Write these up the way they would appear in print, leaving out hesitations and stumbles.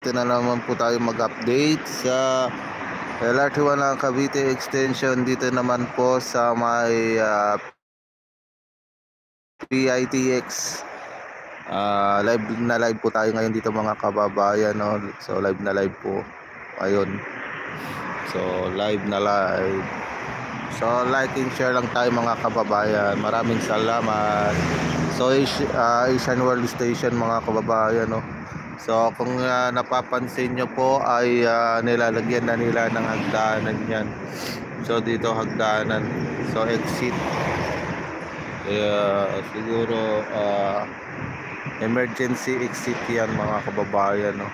dito na naman po tayo mag-update sa LRT1 ng Cavite Extension. Dito naman po sa may PITX. Live po tayo ngayon dito mga kababayan, no? So live na live po ayun. So live. So like and share lang tayo mga kababayan. Maraming salamat. So Asian World Station mga kababayan, no? So kung napapansin nyo po ay nilalagyan na nila ng hagdanan yan. So dito hagdanan. So exit. Siguro emergency exit yan mga kababayan, no?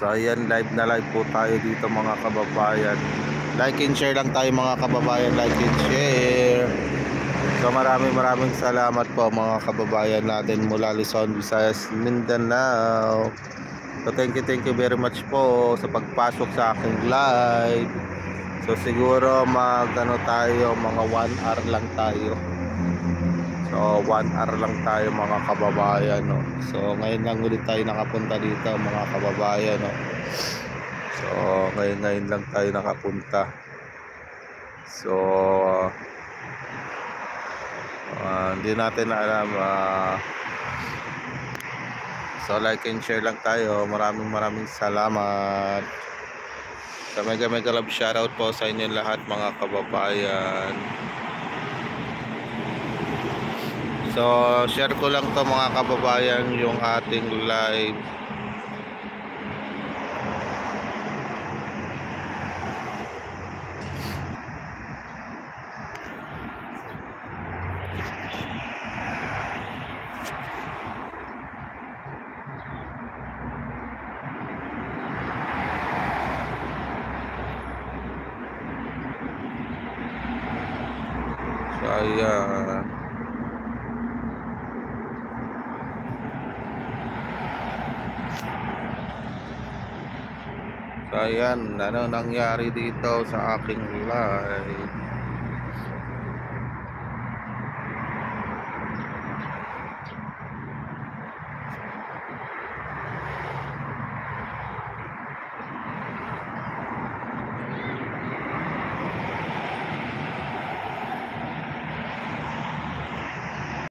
So ayan, live na live po tayo dito mga kababayan. Like and share lang tayo mga kababayan. Like and share. So maraming salamat po mga kababayan natin mula Luzon, Visayas, Mindanao. So thank you very much po sa pagpasok sa aking live. So siguro tayo mga 1 hour lang tayo. So 1 hour lang tayo mga kababayan, no? So ngayon lang ulit tayo nakapunta dito mga kababayan, no? So ngayon lang tayo nakapunta. So hindi natin alam. So like and share lang tayo. Maraming salamat. So mega love shoutout po sa inyo lahat mga kababayan. So share ko lang to mga kababayan yung ating live. So ayan. So ayan, ano nangyari dito sa aking live.